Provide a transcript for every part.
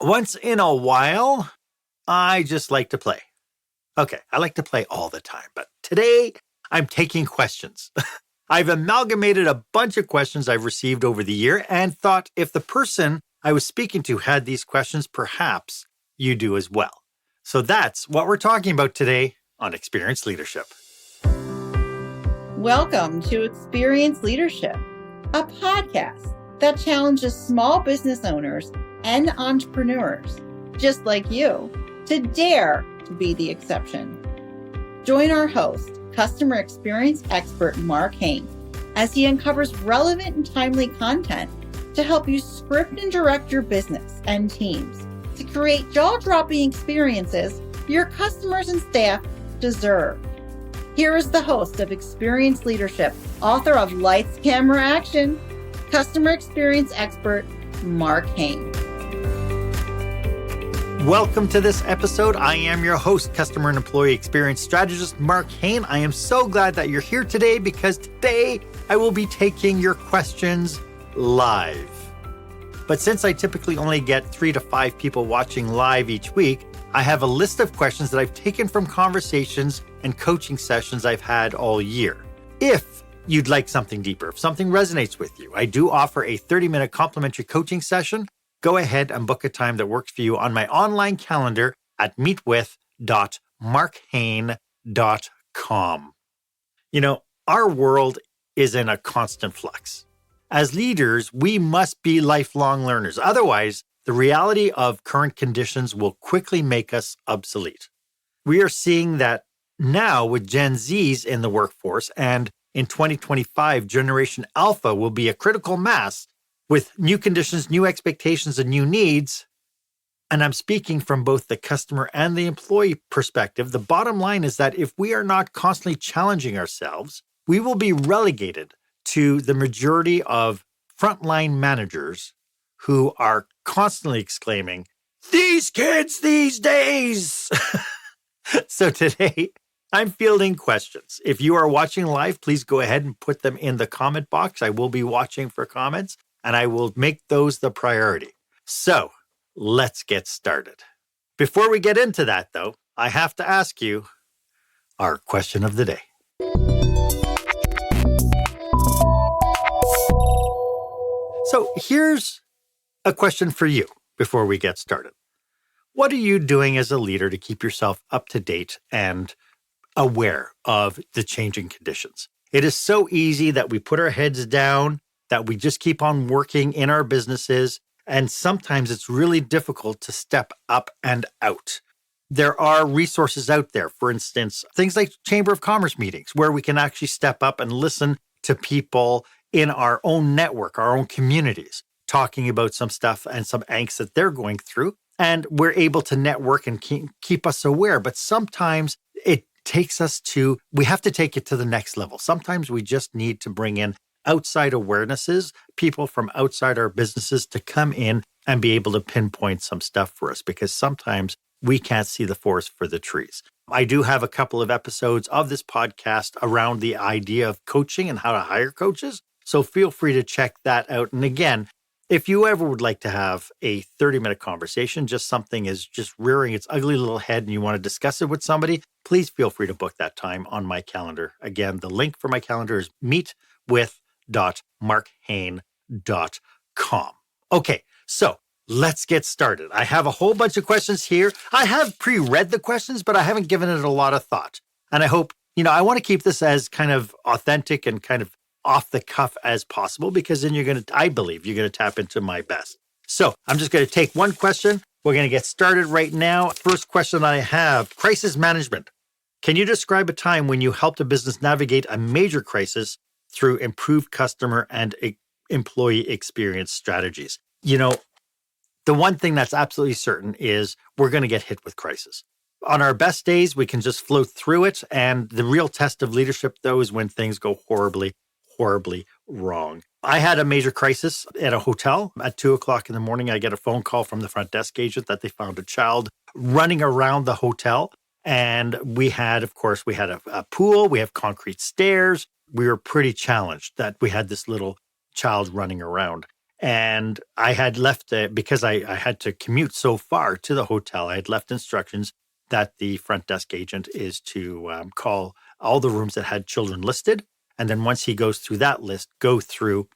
Once in a while, I just like to play. Okay, I like to play all the time, but today I'm taking questions. I've amalgamated a bunch of questions I've received over the year and thought if the person I was speaking to had these questions, perhaps you do as well. So that's what we're talking about today on Experience Leadership. Welcome to Experience Leadership, a podcast that challenges small business owners and entrepreneurs, just like you, to dare to be the exception. Join our host, customer experience expert Marc Haine, as he uncovers relevant and timely content to help you script and direct your business and teams to create jaw-dropping experiences your customers and staff deserve. Here is the host of Experience Leadership, author of Lights, Camera, Action, customer experience expert, Marc Haine. Welcome to this episode. I am your host, customer and employee experience strategist, Marc Haine. I am so glad that you're here today because today I will be taking your questions live. But since I typically only get 3 to 5 people watching live each week, I have a list of questions that I've taken from conversations and coaching sessions I've had all year. If you'd like something deeper, if something resonates with you, I do offer a 30-minute complimentary coaching session. Go ahead and book a time that works for you on my online calendar at meetwith.marchaine.com. You know, our world is in a constant flux. As leaders, we must be lifelong learners. Otherwise, the reality of current conditions will quickly make us obsolete. We are seeing that now with Gen Zs in the workforce, and in 2025, Generation Alpha will be a critical mass with new conditions, new expectations, and new needs. And I'm speaking from both the customer and the employee perspective. The bottom line is that if we are not constantly challenging ourselves, we will be relegated to the majority of frontline managers who are constantly exclaiming, "These kids these days!" So today, I'm fielding questions. If you are watching live, please go ahead and put them in the comment box. I will be watching for comments, and I will make those the priority. So let's get started. Before we get into that, though, I have to ask you our question of the day. So here's a question for you before we get started. What are you doing as a leader to keep yourself up to date and aware of the changing conditions? It is so easy that we put our heads down, that we just keep on working in our businesses, and sometimes it's really difficult to step up and out. There are resources out there, for instance, things like Chamber of Commerce meetings, where we can actually step up and listen to people in our own network, our own communities, talking about some stuff and some angst that they're going through. And we're able to network and keep us aware. But sometimes it takes us we have to take it to the next level. Sometimes we just need to bring in outside awarenesses, people from outside our businesses to come in and be able to pinpoint some stuff for us, because sometimes we can't see the forest for the trees. I do have a couple of episodes of this podcast around the idea of coaching and how to hire coaches. So feel free to check that out. And again, if you ever would like to have a 30-minute conversation, just something is just rearing its ugly little head and you want to discuss it with somebody, please feel free to book that time on my calendar. Again, the link for my calendar is meetwith.marchaine.com. Okay, so let's get started. I have a whole bunch of questions here. I have pre-read the questions, but I haven't given it a lot of thought. And I hope, I want to keep this as kind of authentic and kind of off the cuff as possible, because then I believe you're going to tap into my best. So I'm just going to take one question. We're going to get started right now. First question I have, crisis management. Can you describe a time when you helped a business navigate a major crisis through improved customer and employee experience strategies? The one thing that's absolutely certain is we're going to get hit with crisis. On our best days, we can just float through it. And the real test of leadership, though, is when things go horribly wrong. I had a major crisis at a hotel. At 2:00 in the morning, I get a phone call from the front desk agent that they found a child running around the hotel. And we had a pool, we have concrete stairs. We were pretty challenged that we had this little child running around. And I had left, because I had to commute so far to the hotel, I had left instructions that the front desk agent is to call all the rooms that had children listed. And then once he goes through that list, go through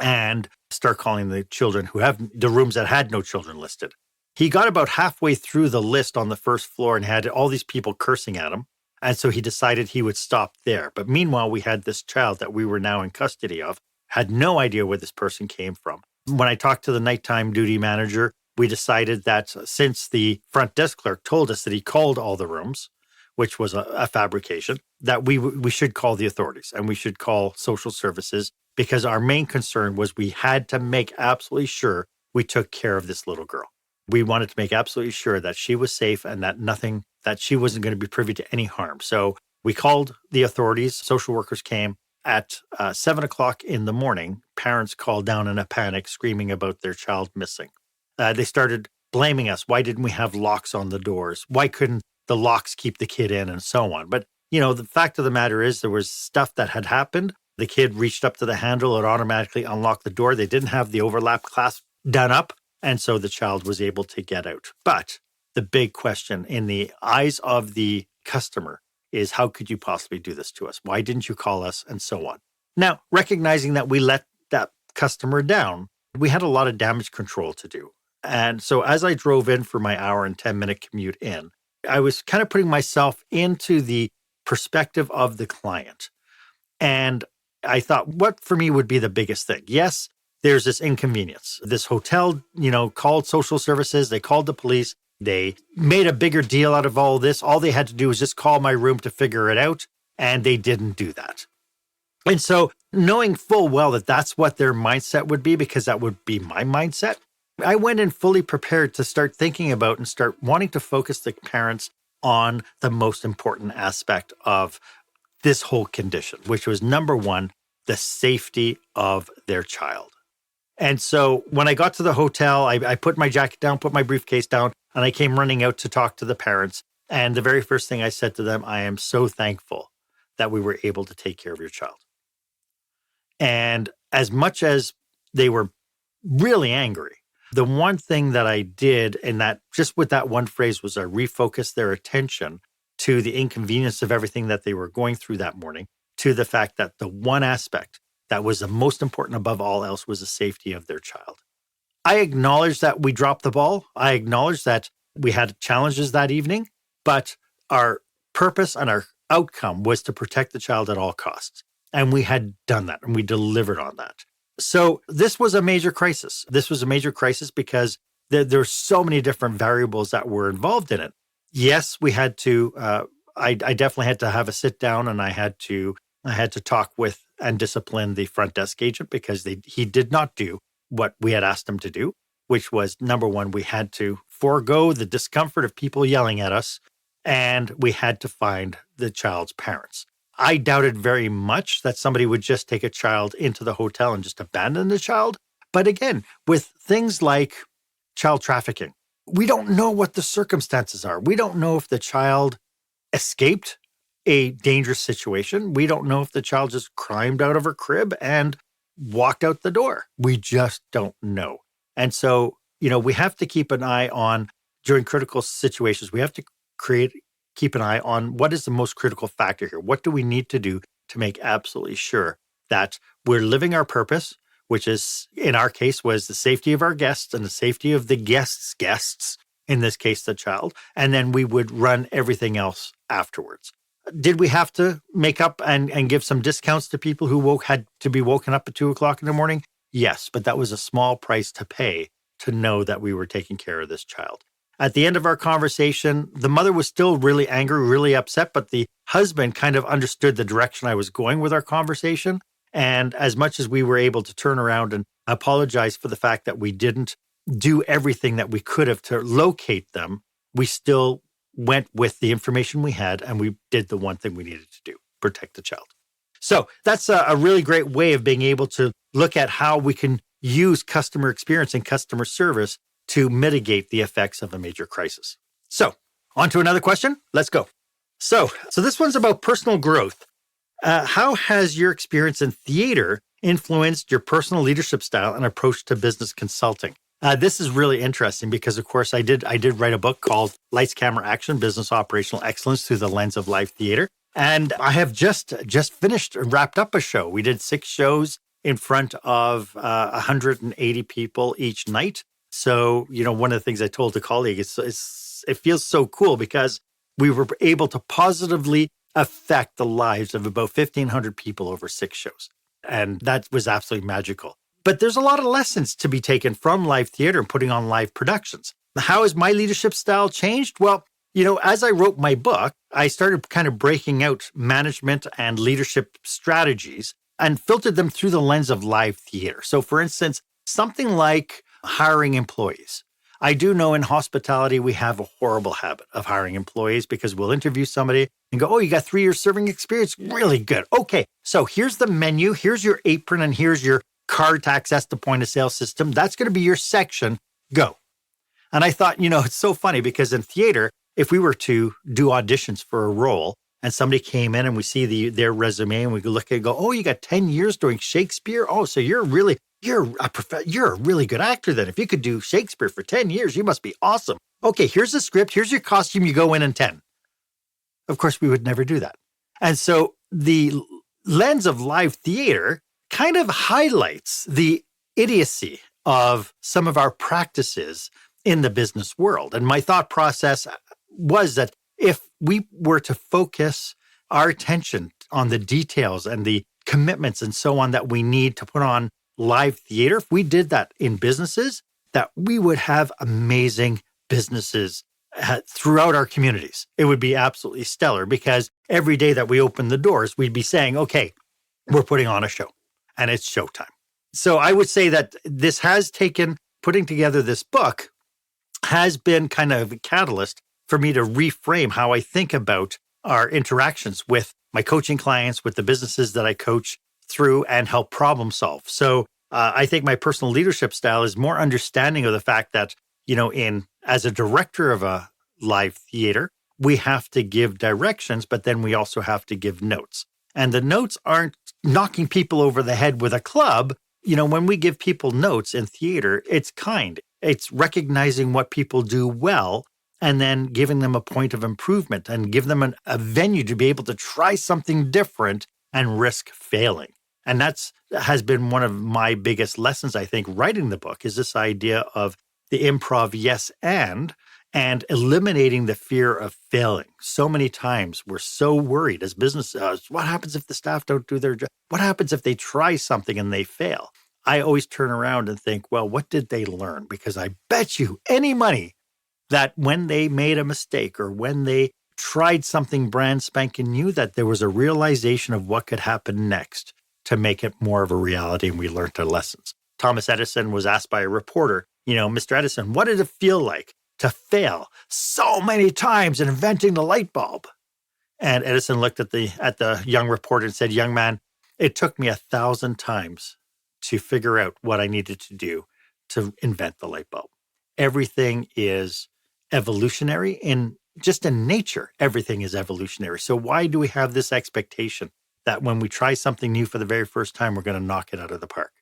and start calling the children who have the rooms that had no children listed. He got about halfway through the list on the first floor and had all these people cursing at him. And so he decided he would stop there. But meanwhile, we had this child that we were now in custody of, had no idea where this person came from. When I talked to the nighttime duty manager, we decided that since the front desk clerk told us that he called all the rooms, which was a fabrication, that we should call the authorities and we should call social services, because our main concern was we had to make absolutely sure we took care of this little girl. We wanted to make absolutely sure that she was safe and that she wasn't going to be privy to any harm. So we called the authorities. Social workers came at 7 o'clock in the morning. Parents called down in a panic, screaming about their child missing. They started blaming us. Why didn't we have locks on the doors? Why couldn't the locks keep the kid in, and so on? But, the fact of the matter is there was stuff that had happened. The kid reached up to the handle. It automatically unlocked the door. They didn't have the overlap clasp done up. And so the child was able to get out. But the big question in the eyes of the customer is, how could you possibly do this to us? Why didn't you call us? And so on. Now, recognizing that we let that customer down, we had a lot of damage control to do. And so as I drove in for my hour and 10-minute commute in, I was kind of putting myself into the perspective of the client. And I thought, what for me would be the biggest thing? Yes, there's this inconvenience. This hotel, called social services. They called the police. They made a bigger deal out of all this. All they had to do was just call my room to figure it out. And they didn't do that. And so knowing full well that that's what their mindset would be, because that would be my mindset, I went in fully prepared to start thinking about and start wanting to focus the parents on the most important aspect of this whole condition, which was number one, the safety of their child. And so when I got to the hotel, I put my jacket down, put my briefcase down, and I came running out to talk to the parents. And the very first thing I said to them, I am so thankful that we were able to take care of your child. And as much as they were really angry, the one thing that I did, and that just with that one phrase, was I refocused their attention to the inconvenience of everything that they were going through that morning, to the fact that the one aspect that was the most important above all else was the safety of their child. I acknowledge that we dropped the ball. I acknowledge that we had challenges that evening, but our purpose and our outcome was to protect the child at all costs. And we had done that, and we delivered on that. So this was a major crisis. This was a major crisis because there's so many different variables that were involved in it. Yes, we had to, I definitely had to have a sit down, and I had to talk with and discipline the front desk agent, because he did not do what we had asked him to do, which was, number one, we had to forego the discomfort of people yelling at us, and we had to find the child's parents. I doubted very much that somebody would just take a child into the hotel and just abandon the child. But again, with things like child trafficking, we don't know what the circumstances are. We don't know if the child escaped a dangerous situation. We don't know if the child just climbed out of her crib and walked out the door. We just don't know. And so, we have to keep an eye on, during critical situations, we have to keep an eye on what is the most critical factor here. What do we need to do to make absolutely sure that we're living our purpose, which is, in our case, was the safety of our guests and the safety of the guests, in this case, the child, and then we would run everything else afterwards. Did we have to make up and give some discounts to people who had to be woken up at 2 o'clock in the morning? Yes, but that was a small price to pay to know that we were taking care of this child. At the end of our conversation, the mother was still really angry, really upset, but the husband kind of understood the direction I was going with our conversation. And as much as we were able to turn around and apologize for the fact that we didn't do everything that we could have to locate them, we still went with the information we had, and we did the one thing we needed to do, protect the child. So that's a really great way of being able to look at how we can use customer experience and customer service to mitigate the effects of a major crisis. So on to another question. Let's go. So this one's about personal growth. How has your experience in theater influenced your personal leadership style and approach to business consulting? This is really interesting because, of course, I did write a book called Lights, Camera, Action: Business Operational Excellence Through the Lens of Live Theater. And I have just finished, wrapped up a show. We did 6 shows in front of 180 people each night. So, one of the things I told the colleague is it feels so cool because we were able to positively affect the lives of about 1,500 people over 6 shows. And that was absolutely magical. But there's a lot of lessons to be taken from live theater and putting on live productions. How has my leadership style changed? Well, as I wrote my book, I started kind of breaking out management and leadership strategies and filtered them through the lens of live theater. So, for instance, something like hiring employees. I do know in hospitality, we have a horrible habit of hiring employees because we'll interview somebody and go, oh, you got 3 years serving experience? Really good. Okay, so here's the menu, here's your apron, and here's your card to access the point of sale system. That's going to be your section. Go. And I thought, it's so funny because in theater, if we were to do auditions for a role and somebody came in and we see their resume and we look at it and go, oh, you got 10 years doing Shakespeare? Oh, so you're a really good actor then. If you could do Shakespeare for 10 years, you must be awesome. Okay, here's the script. Here's your costume. You go in 10. Of course, we would never do that. And so the lens of live theater kind of highlights the idiocy of some of our practices in the business world. And my thought process was that if we were to focus our attention on the details and the commitments and so on that we need to put on live theater, if we did that in businesses, that we would have amazing businesses throughout our communities. It would be absolutely stellar because every day that we open the doors, we'd be saying, okay, we're putting on a show and it's showtime. So I would say that this has putting together this book has been kind of a catalyst for me to reframe how I think about our interactions with my coaching clients, with the businesses that I coach through and help problem solve. So I think my personal leadership style is more understanding of the fact that, as a director of a live theater, we have to give directions, but then we also have to give notes. And the notes aren't knocking people over the head with a club. When we give people notes in theater, it's kind. It's recognizing what people do well and then giving them a point of improvement and give them a venue to be able to try something different and risk failing. And has been one of my biggest lessons, I think, writing the book, is this idea of the improv yes and eliminating the fear of failing. So many times we're so worried as business owners, what happens if the staff don't do their job? What happens if they try something and they fail? I always turn around and think, well, what did they learn? Because I bet you any money that when they made a mistake or when they tried something brand spanking new, that there was a realization of what could happen next to make it more of a reality, and we learned our lessons. Thomas Edison was asked by a reporter, Mr. Edison, what did it feel like to fail so many times in inventing the light bulb? And Edison looked at the young reporter and said, young man, it took me 1,000 times to figure out what I needed to do to invent the light bulb. Everything is evolutionary. In nature, everything is evolutionary. So why do we have this expectation that when we try something new for the very first time, we're going to knock it out of the park,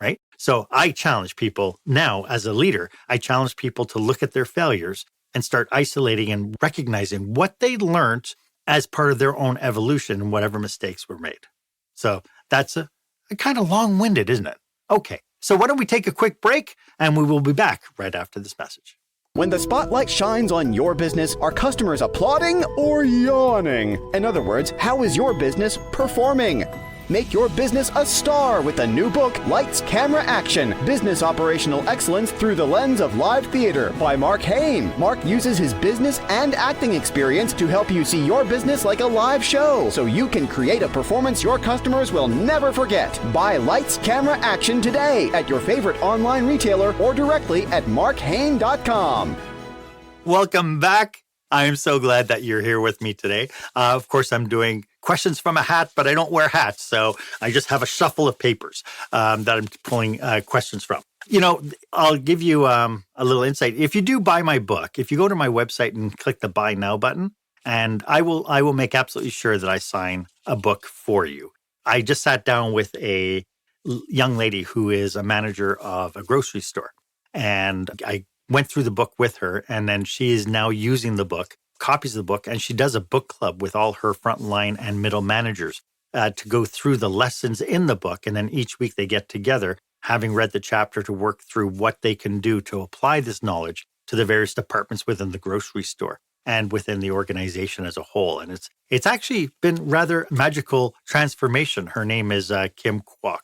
right? So I challenge people now as a leader, I challenge people to look at their failures and start isolating and recognizing what they learned as part of their own evolution and whatever mistakes were made. So that's a kind of long-winded, isn't it? Okay, so why don't we take a quick break and we will be back right after this message. When the spotlight shines on your business, are customers applauding or yawning? In other words, how is your business performing? Make your business a star with the new book, Lights, Camera, Action: Business Operational Excellence Through the Lens of Live Theater by Marc Haine. Marc uses his business and acting experience to help you see your business like a live show so you can create a performance your customers will never forget. Buy Lights, Camera, Action today at your favorite online retailer or directly at marchaine.com. Welcome back. I am so glad that you're here with me today. Of course, I'm doing questions from a hat, but I don't wear hats, so I just have a shuffle of papers that I'm pulling questions from. I'll give you a little insight. If you do buy my book, if you go to my website and click the Buy Now button, And I will make absolutely sure that I sign a book for you. I just sat down with a young lady who is a manager of a grocery store. And I went through the book with her, and then she is now using the book, copies of the book, and she does a book club with all her frontline and middle managers to go through the lessons in the book. And then each week they get together, having read the chapter, to work through what they can do to apply this knowledge to the various departments within the grocery store and within the organization as a whole. And it's actually been rather magical transformation. Her name is Kim Kwok,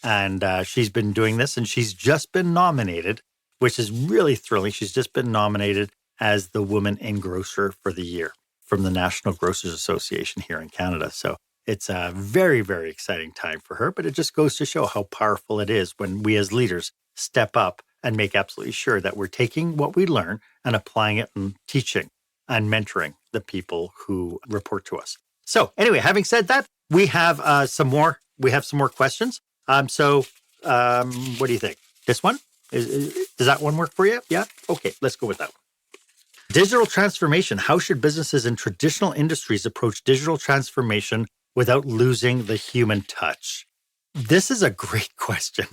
and she's been doing this, and she's just been nominated, which is really thrilling. She's just been nominated as the Woman in Grocer for the year from the National Grocers Association here in Canada. So it's a very, very exciting time for her, but it just goes to show how powerful it is when we as leaders step up and make absolutely sure that we're taking what we learn and applying it and teaching and mentoring the people who report to us. So anyway, having said that, we have some more questions. What do you think? This one? Does that one work for you? Yeah? Okay, let's go with that one. Digital transformation. How should businesses in traditional industries approach digital transformation without losing the human touch? This is a great question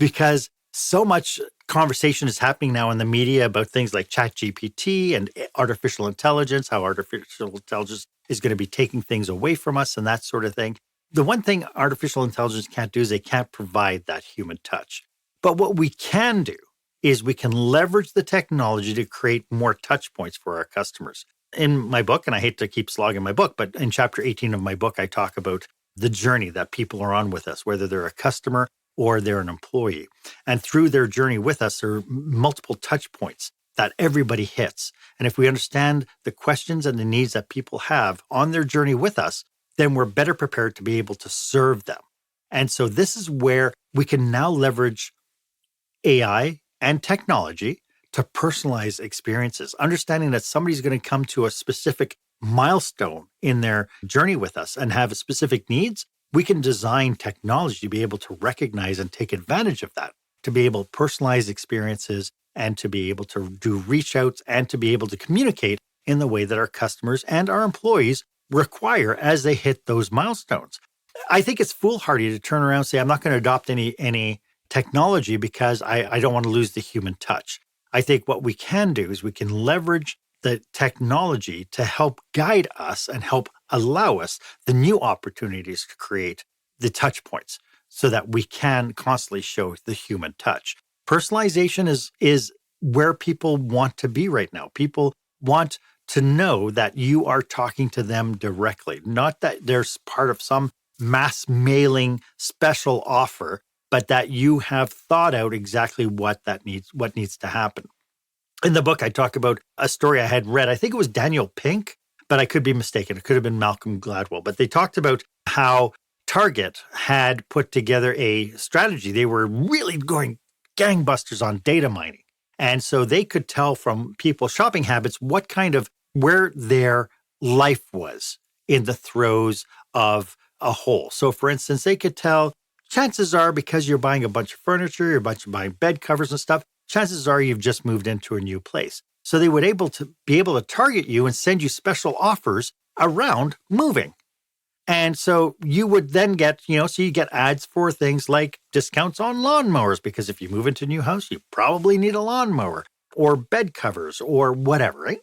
because so much conversation is happening now in the media about things like ChatGPT and artificial intelligence, how artificial intelligence is going to be taking things away from us and that sort of thing. The one thing artificial intelligence can't do is they can't provide that human touch. But what we can do is we can leverage the technology to create more touch points for our customers. In my book, and I hate to keep slogging my book, but in chapter 18 of my book, I talk about the journey that people are on with us, whether they're a customer or they're an employee. And through their journey with us, there are multiple touch points that everybody hits. And if we understand the questions and the needs that people have on their journey with us, then we're better prepared to be able to serve them. And so this is where we can now leverage AI and technology to personalize experiences, understanding that somebody's going to come to a specific milestone in their journey with us and have specific needs. We can design technology to be able to recognize and take advantage of that, to be able to personalize experiences and to be able to do reach outs and to be able to communicate in the way that our customers and our employees require as they hit those milestones. I think it's foolhardy to turn around and say, I'm not going to adopt any technology because I don't want to lose the human touch. I think what we can do is we can leverage the technology to help guide us and help allow us the new opportunities to create the touch points so that we can constantly show the human touch. Personalization is where people want to be right now. People want to know that you are talking to them directly, not that there's part of some mass mailing special offer, but that you have thought out exactly what needs to happen. In the book, I talk about a story I had read. I think it was Daniel Pink, but I could be mistaken. It could have been Malcolm Gladwell. But they talked about how Target had put together a strategy. They were really going gangbusters on data mining. And so they could tell from people's shopping habits where their life was in the throes of a hole. So for instance, they could tell, chances are because you're buying a bunch of furniture, you're buying bed covers and stuff, chances are you've just moved into a new place. So they would be able to target you and send you special offers around moving. And so you would then get, so you get ads for things like discounts on lawnmowers, because if you move into a new house, you probably need a lawnmower or bed covers or whatever, right?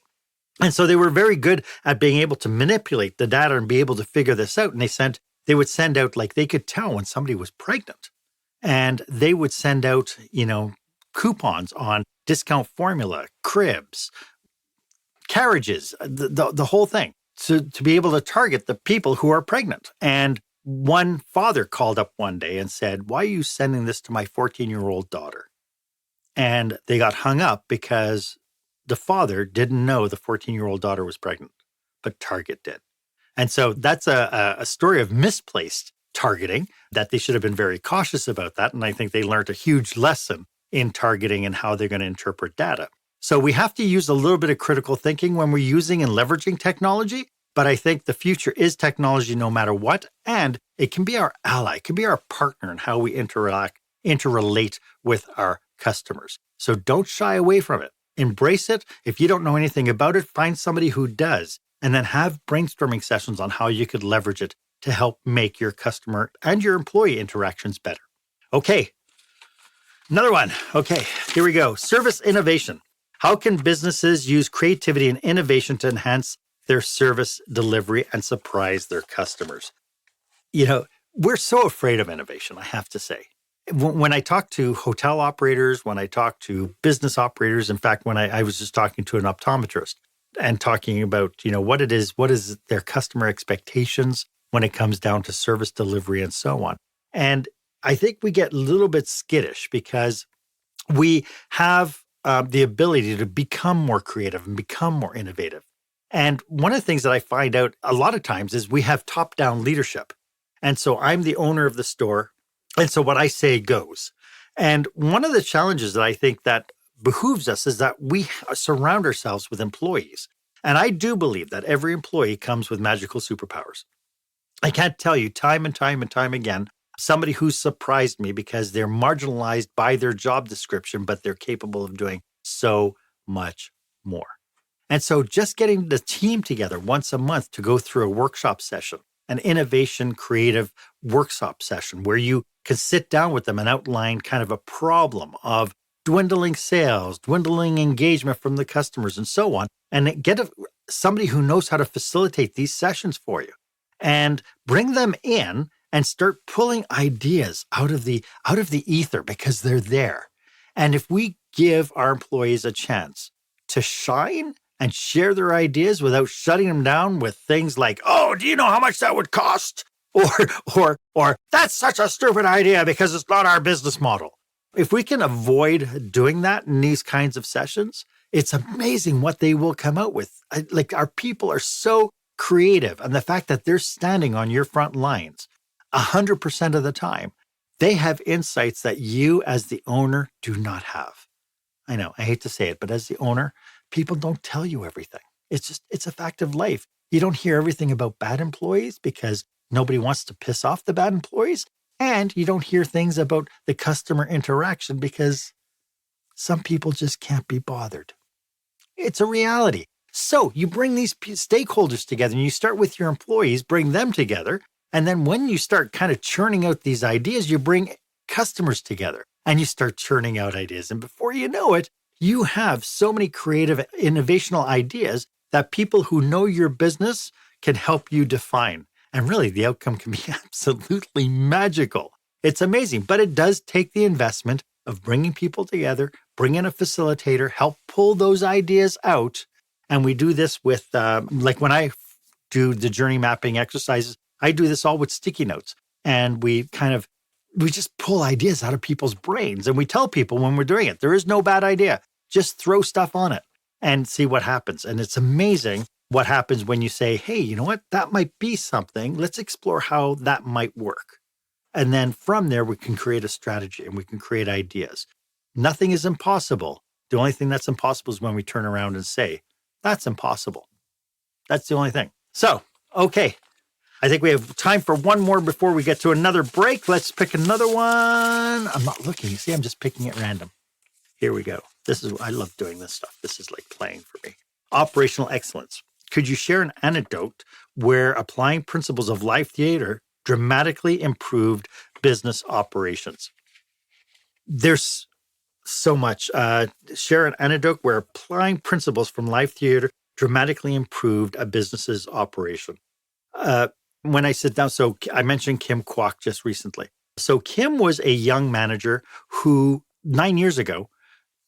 And so they were very good at being able to manipulate the data and be able to figure this out. And they would send out, like they could tell when somebody was pregnant, and they would send out, coupons on discount formula, cribs, carriages, the whole thing, to be able to target the people who are pregnant. And one father called up one day and said, "Why are you sending this to my 14-year-old daughter?" And they got hung up because the father didn't know the 14-year-old daughter was pregnant, but Target did. And so that's a story of misplaced targeting, that they should have been very cautious about that. And I think they learned a huge lesson in targeting and how they're going to interpret data. So we have to use a little bit of critical thinking when we're using and leveraging technology. But I think the future is technology no matter what. And it can be our ally, it can be our partner in how we interrelate with our customers. So don't shy away from it. Embrace it. If you don't know anything about it, find somebody who does. and then have brainstorming sessions on how you could leverage it to help make your customer and your employee interactions better. Okay, another one. Okay, here we go. Service innovation. How can businesses use creativity and innovation to enhance their service delivery and surprise their customers? You know, we're so afraid of innovation, I have to say. When I talk to hotel operators, when I talk to business operators, in fact, when I was just talking to an optometrist and talking about, what is their customer expectations when it comes down to service delivery and so on. And I think we get a little bit skittish because we have the ability to become more creative and become more innovative. And one of the things that I find out a lot of times is we have top-down leadership. And so I'm the owner of the store. And so what I say goes. And one of the challenges that I think that behooves us is that we surround ourselves with employees. And I do believe that every employee comes with magical superpowers. I can't tell you time and time and time again, somebody who's surprised me because they're marginalized by their job description, but they're capable of doing so much more. And so just getting the team together once a month to go through a workshop session, an innovation creative workshop session where you can sit down with them and outline kind of a problem of dwindling sales, dwindling engagement from the customers and so on, and get somebody who knows how to facilitate these sessions for you and bring them in and start pulling ideas out of the ether because they're there. And if we give our employees a chance to shine and share their ideas without shutting them down with things like, oh, do you know how much that would cost? Or that's such a stupid idea because it's not our business model. If we can avoid doing that in these kinds of sessions, it's amazing what they will come out with. Like, our people are so creative, and the fact that they're standing on your front lines 100% of the time, they have insights that you as the owner do not have. I know, I hate to say it, but as the owner, people don't tell you everything. It's a fact of life. You don't hear everything about bad employees because nobody wants to piss off the bad employees. And you don't hear things about the customer interaction because some people just can't be bothered. It's a reality. So you bring these stakeholders together and you start with your employees, bring them together. And then when you start kind of churning out these ideas, you bring customers together and you start churning out ideas. And before you know it, you have so many creative, innovational ideas that people who know your business can help you define. And really, the outcome can be absolutely magical. It's amazing, but it does take the investment of bringing people together, bring in a facilitator, help pull those ideas out. And we do this with, like when I do the journey mapping exercises, I do this all with sticky notes. And we just pull ideas out of people's brains. And we tell people when we're doing it, there is no bad idea. Just throw stuff on it and see what happens. And it's amazing what happens when you say, hey, you know what? That might be something. Let's explore how that might work. And then from there, we can create a strategy and we can create ideas. Nothing is impossible. The only thing that's impossible is when we turn around and say, that's impossible. That's the only thing. So, okay. I think we have time for one more before we get to another break. Let's pick another one. I'm not looking. You see, I'm just picking at random. Here we go. I love doing this stuff. This is like playing for me. Operational excellence. Could you share an anecdote where applying principles of live theater dramatically improved business operations? There's so much. Share an anecdote where applying principles from live theater dramatically improved a business's operation. When I sit down, so I mentioned Kim Kwok just recently. So Kim was a young manager who 9 years ago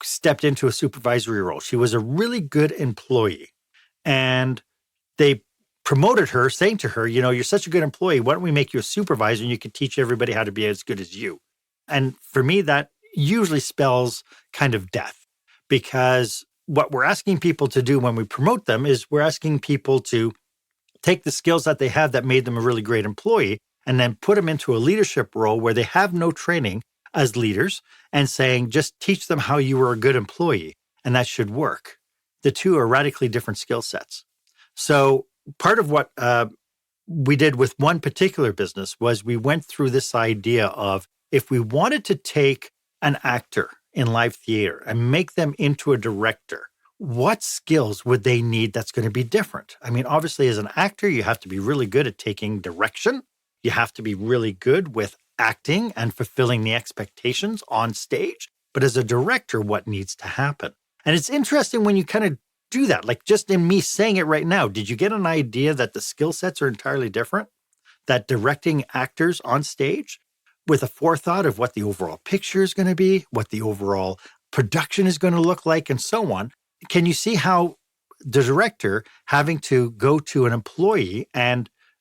stepped into a supervisory role. She was a really good employee. And they promoted her, saying to her, you're such a good employee. Why don't we make you a supervisor and you can teach everybody how to be as good as you? And for me, that usually spells kind of death, because what we're asking people to do when we promote them is we're asking people to take the skills that they have that made them a really great employee and then put them into a leadership role where they have no training as leaders and saying, just teach them how you were a good employee and that should work. The two are radically different skill sets. So part of what we did with one particular business was we went through this idea of if we wanted to take an actor in live theater and make them into a director, what skills would they need that's going to be different? I mean, obviously, as an actor, you have to be really good at taking direction. You have to be really good with acting and fulfilling the expectations on stage. But as a director, what needs to happen? And it's interesting when you kind of do that. Like just in me saying it right now, did you get an idea that the skill sets are entirely different? That directing actors on stage with a forethought of what the overall picture is going to be, what the overall production is going to look like, and so on. Can you see how the director having to go to an employee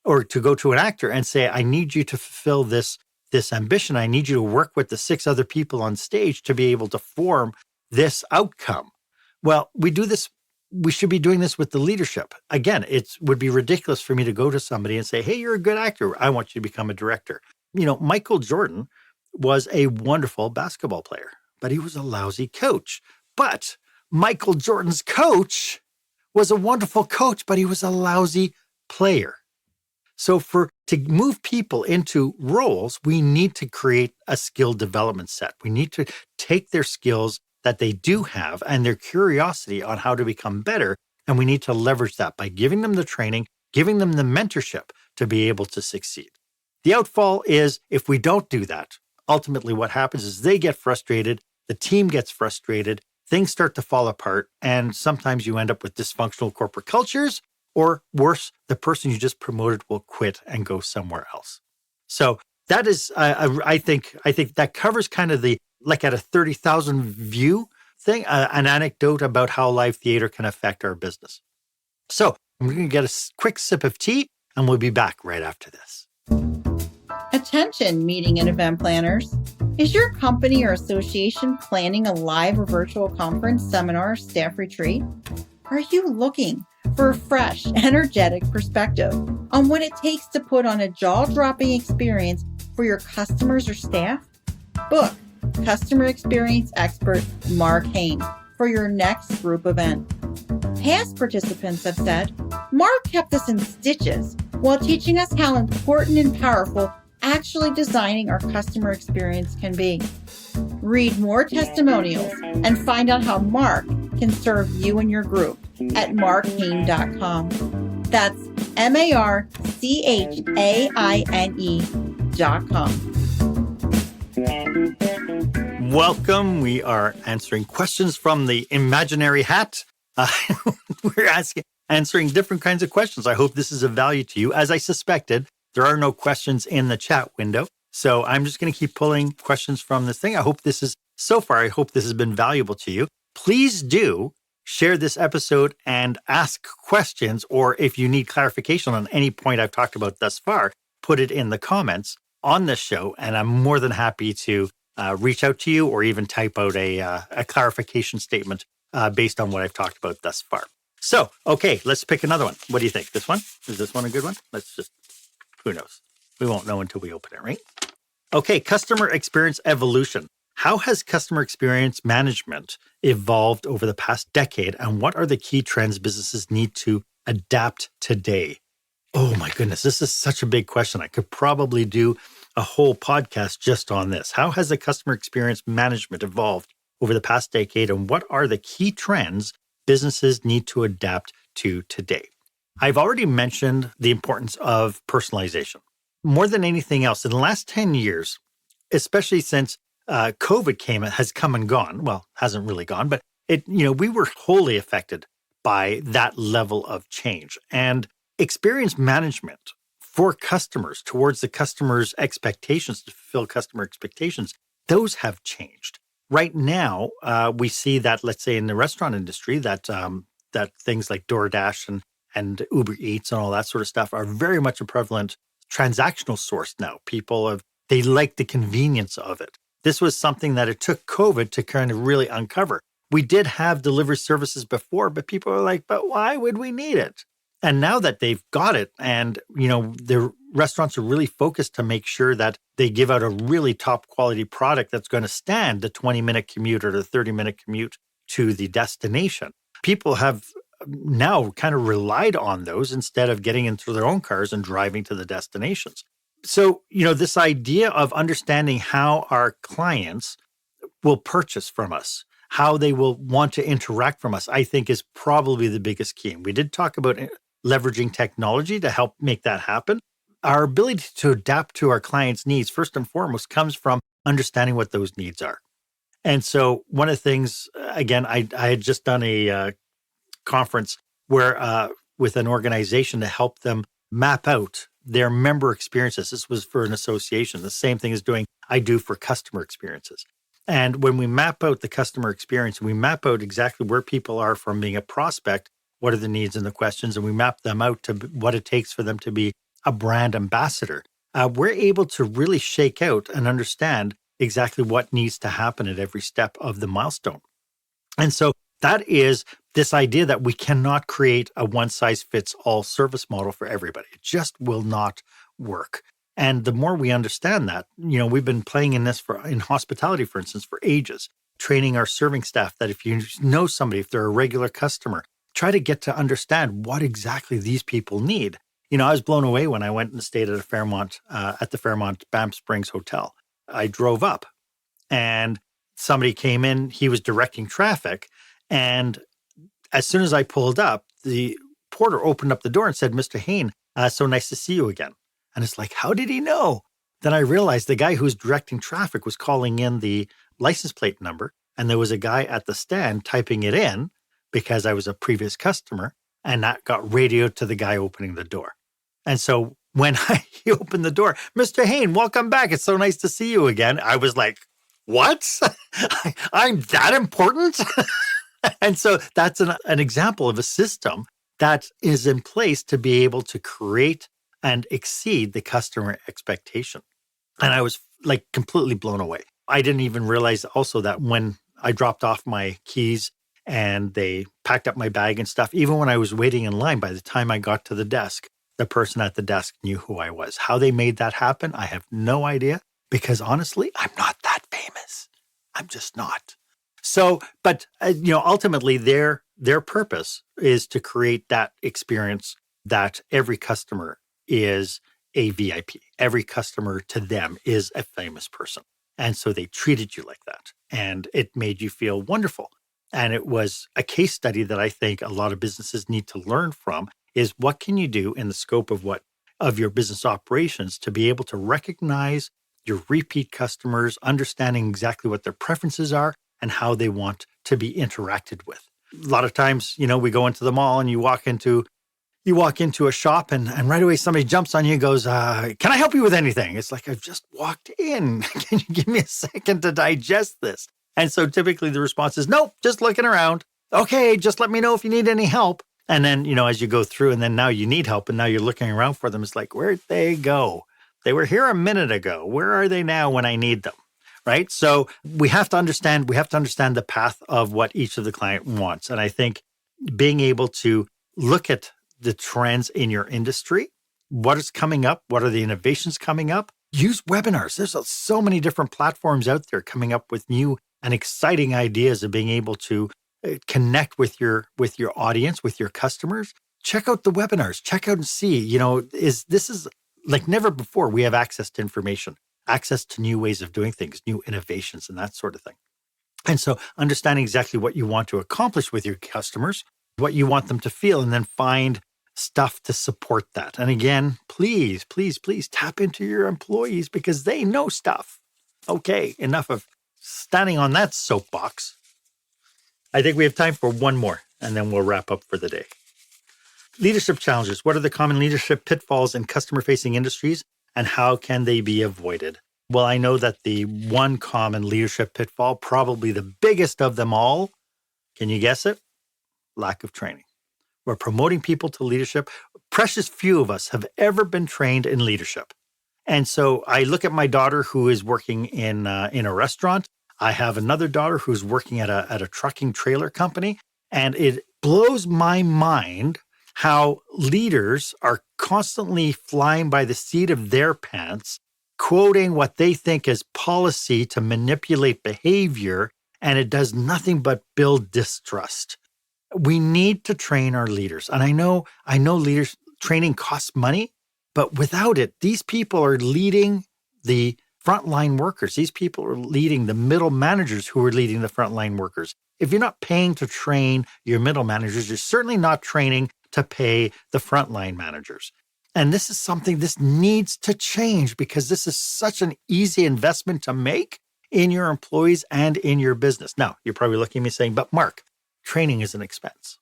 or to go to an actor and say, I need you to fulfill this ambition. I need you to work with the 6 other people on stage to be able to form this outcome. Well, we should be doing this with the leadership. Again, it would be ridiculous for me to go to somebody and say, hey, you're a good actor. I want you to become a director. Michael Jordan was a wonderful basketball player, but he was a lousy coach. But Michael Jordan's coach was a wonderful coach, but he was a lousy player. So to move people into roles, we need to create a skill development set. We need to take their skills that they do have and their curiosity on how to become better. And we need to leverage that by giving them the training, giving them the mentorship to be able to succeed. The outfall is if we don't do that, ultimately what happens is they get frustrated, the team gets frustrated, things start to fall apart, and sometimes you end up with dysfunctional corporate cultures, or worse, the person you just promoted will quit and go somewhere else. So that is, I think that covers kind of the, like at a 30,000 view thing, an anecdote about how live theater can affect our business. So I'm going to get a quick sip of tea and we'll be back right after this. Attention, meeting and event planners. Is your company or association planning a live or virtual conference, seminar, staff retreat? Are you looking for a fresh, energetic perspective on what it takes to put on a jaw-dropping experience for your customers or staff? Book customer experience expert Marc Haine for your next group event. Past participants have said, Marc kept us in stitches while teaching us how important and powerful actually designing our customer experience can be. Read more testimonials and find out how Marc can serve you and your group at marchaine.com. That's marchaine.com. Welcome. We are answering questions from the imaginary hat. We're answering different kinds of questions. I hope this is of value to you. As I suspected, there are no questions in the chat window. So I'm just going to keep pulling questions from this thing. I hope this has been valuable to you. Please do share this episode and ask questions, or if you need clarification on any point I've talked about thus far, put it in the comments on this show. And I'm more than happy to reach out to you or even type out a clarification statement based on what I've talked about thus far. So, okay, let's pick another one. What do you think? This one? Is this one a good one? Who knows? We won't know until we open it, right? Okay, customer experience evolution. How has customer experience management evolved over the past decade, and what are the key trends businesses need to adapt today? Oh my goodness, this is such a big question. I could probably do a whole podcast just on this. How has the customer experience management evolved over the past decade, and what are the key trends businesses need to adapt to today? I've already mentioned the importance of personalization. More than anything else, in the last 10 years, especially since COVID has come and gone. Well, hasn't really gone, but we were wholly affected by that level of change. And experience management for customers, towards the customer's expectations, to fulfill customer expectations, those have changed. Right now, we see that, let's say in the restaurant industry, that things like DoorDash and Uber Eats and all that sort of stuff are very much a prevalent transactional source now. They like the convenience of it. This was something that it took COVID to kind of really uncover. We did have delivery services before, but people are like, but why would we need it? And now that they've got it, and the restaurants are really focused to make sure that they give out a really top quality product that's going to stand the 20-minute commute or the 30-minute commute to the destination. People have now kind of relied on those instead of getting into their own cars and driving to the destinations. So, this idea of understanding how our clients will purchase from us, how they will want to interact from us, I think is probably the biggest key. And we did talk about leveraging technology to help make that happen. Our ability to adapt to our clients' needs, first and foremost, comes from understanding what those needs are. And so one of the things, again, I had just done a conference where with an organization to help them map out their member experiences. This was for an association. The same thing as I do for customer experiences. And when we map out the customer experience, we map out exactly where people are from being a prospect, what are the needs and the questions, and we map them out to what it takes for them to be a brand ambassador. We're able to really shake out and understand exactly what needs to happen at every step of the milestone. And so that is this idea that we cannot create a one-size-fits-all service model for everybody. It just will not work. And the more we understand that, we've been playing in this in hospitality, for instance, for ages, training our serving staff that if you know somebody, if they're a regular customer, try to get to understand what exactly these people need. I was blown away when I went and stayed at the Fairmont Banff Springs Hotel. I drove up and somebody came in, he was directing traffic. And as soon as I pulled up, the porter opened up the door and said, "Mr. Haine, so nice to see you again." And it's like, how did he know? Then I realized the guy who was directing traffic was calling in the license plate number. And there was a guy at the stand typing it in because I was a previous customer. And that got radioed to the guy opening the door. And so when he opened the door, "Mr. Haine, welcome back. It's so nice to see you again." I was like, what? I'm that important? And so that's an example of a system that is in place to be able to create and exceed the customer expectation. And I was like completely blown away. I didn't even realize also that when I dropped off my keys and they packed up my bag and stuff, even when I was waiting in line, by the time I got to the desk, the person at the desk knew who I was. How they made that happen, I have no idea, because honestly, I'm not that famous. I'm just not. So, but ultimately their purpose is to create that experience that every customer is a VIP. Every customer to them is a famous person. And so they treated you like that. And it made you feel wonderful. And it was a case study that I think a lot of businesses need to learn from is what can you do in the scope of your business operations to be able to recognize your repeat customers, understanding exactly what their preferences are and how they want to be interacted with. A lot of times, we go into the mall and you walk into a shop and right away somebody jumps on you and goes, "Can I help you with anything?" It's like, I've just walked in. Can you give me a second to digest this? And so typically the response is, "Nope, just looking around." "Okay, just let me know if you need any help." And then, as you go through and then now you need help and now you're looking around for them, it's like, where'd they go? They were here a minute ago. Where are they now when I need them? Right? So we have to understand the path of what each of the client wants. And I think being able to look at the trends in your industry, what is coming up, what are the innovations coming up, use webinars. There's so many different platforms out there coming up with new and exciting ideas of being able to connect with your audience, with your customers. Check out the webinars. Check out and see, this is like never before. We have access to information, access to new ways of doing things, new innovations and that sort of thing. And so understanding exactly what you want to accomplish with your customers, what you want them to feel, and then find stuff to support that. And again, please, please, please tap into your employees because they know stuff. Okay, enough of standing on that soapbox. I think we have time for one more, and then we'll wrap up for the day. Leadership challenges. What are the common leadership pitfalls in customer-facing industries, and how can they be avoided? Well, I know that the one common leadership pitfall, probably the biggest of them all, can you guess it? Lack of training. We're promoting people to leadership. Precious few of us have ever been trained in leadership. And so I look at my daughter who is working in a restaurant. I have another daughter who's working at a trucking trailer company. And it blows my mind how leaders are constantly flying by the seat of their pants, quoting what they think is policy to manipulate behavior, and it does nothing but build distrust. We need to train our leaders. And I know leaders training costs money, but without it, these people are leading the frontline workers. These people are leading the middle managers who are leading the frontline workers. If you're not paying to train your middle managers, you're certainly not training to pay the frontline managers. And this needs to change because this is such an easy investment to make in your employees and in your business. Now, you're probably looking at me saying, but Mark, training is an expense.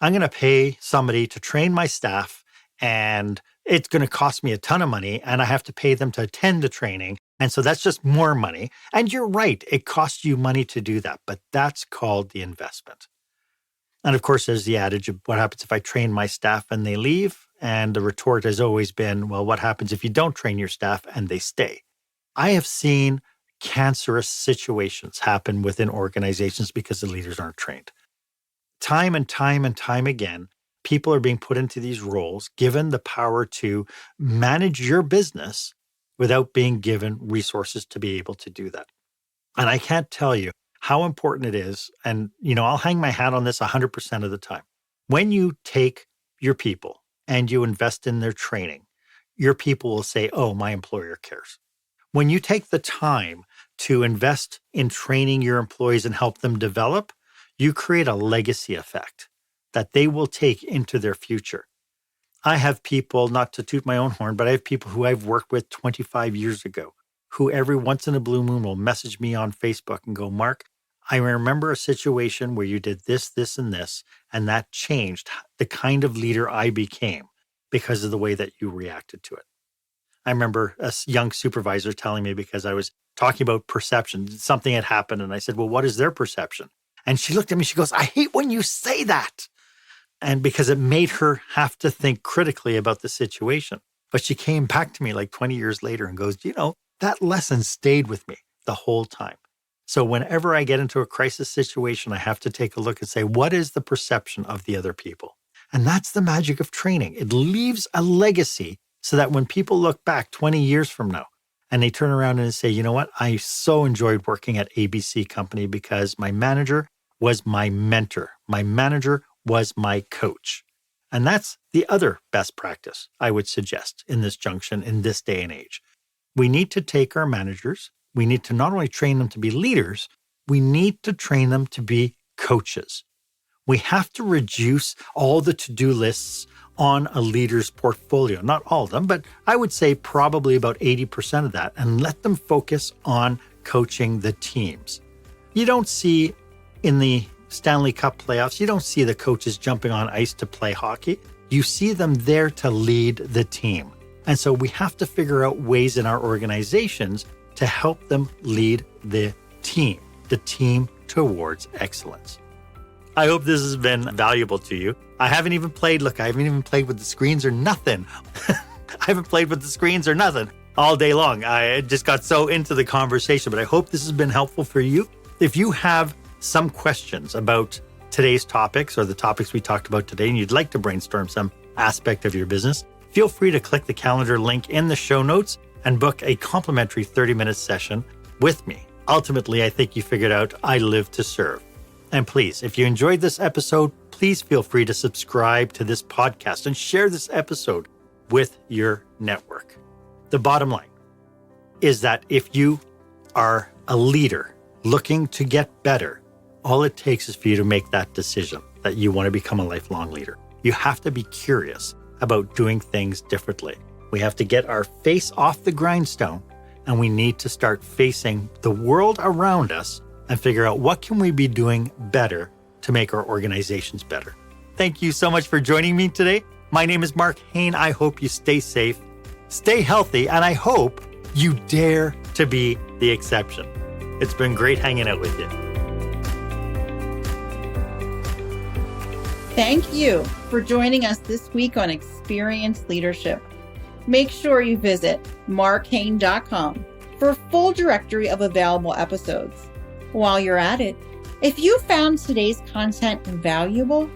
I'm going to pay somebody to train my staff and it's going to cost me a ton of money and I have to pay them to attend the training. And so that's just more money. And you're right, it costs you money to do that, but that's called the investment. And of course, there's the adage of what happens if I train my staff and they leave? And the retort has always been, well, what happens if you don't train your staff and they stay? I have seen cancerous situations happen within organizations because the leaders aren't trained. Time and time and time again, people are being put into these roles, given the power to manage your business without being given resources to be able to do that. And I can't tell you how important it is. And, I'll hang my hat on this 100% of the time. When you take your people and you invest in their training, your people will say, oh, my employer cares. When you take the time to invest in training your employees and help them develop, you create a legacy effect that they will take into their future. I have people, not to toot my own horn, but I have people who I've worked with 25 years ago, who every once in a blue moon will message me on Facebook and go, Mark, I remember a situation where you did this, this, and this, and that changed the kind of leader I became because of the way that you reacted to it. I remember a young supervisor telling me because I was talking about perception, something had happened, and I said, well, what is their perception? And she looked at me, she goes, I hate when you say that. And because it made her have to think critically about the situation. But she came back to me like 20 years later and goes, that lesson stayed with me the whole time. So whenever I get into a crisis situation, I have to take a look and say, what is the perception of the other people? And that's the magic of training. It leaves a legacy so that when people look back 20 years from now and they turn around and say, you know what, I so enjoyed working at ABC Company because my manager was my mentor. My manager was my coach. And that's the other best practice I would suggest in this junction, in this day and age. We need to take our managers, we need to not only train them to be leaders, we need to train them to be coaches. We have to reduce all the to-do lists on a leader's portfolio. Not all of them, but I would say probably about 80% of that, and let them focus on coaching the teams. You don't see in the Stanley Cup playoffs, you don't see the coaches jumping on ice to play hockey. You see them there to lead the team. And so we have to figure out ways in our organizations to help them lead the team towards excellence. I hope this has been valuable to you. I haven't even played with the screens or nothing. All day long. I just got so into the conversation, but I hope this has been helpful for you. If you have some questions about today's topics or the topics we talked about today, and you'd like to brainstorm some aspect of your business, feel free to click the calendar link in the show notes and book a complimentary 30-minute session with me. Ultimately, I think you figured out I live to serve. And please, if you enjoyed this episode, please feel free to subscribe to this podcast and share this episode with your network. The bottom line is that if you are a leader looking to get better, all it takes is for you to make that decision that you want to become a lifelong leader. You have to be curious about doing things differently. We have to get our face off the grindstone, and we need to start facing the world around us and figure out what can we be doing better to make our organizations better. Thank you so much for joining me today. My name is Marc Haine. I hope you stay safe, stay healthy, and I hope you dare to be the exception. It's been great hanging out with you. Thank you for joining us this week on Experienced Leadership. Make sure you visit marchaine.com for a full directory of available episodes. While you're at it, if you found today's content valuable,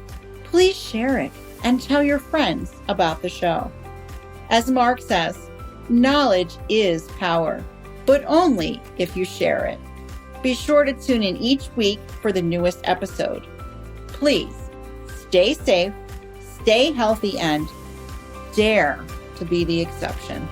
please share it and tell your friends about the show. As Marc says, knowledge is power, but only if you share it. Be sure to tune in each week for the newest episode. Please stay safe, stay healthy, and dare to be the exception.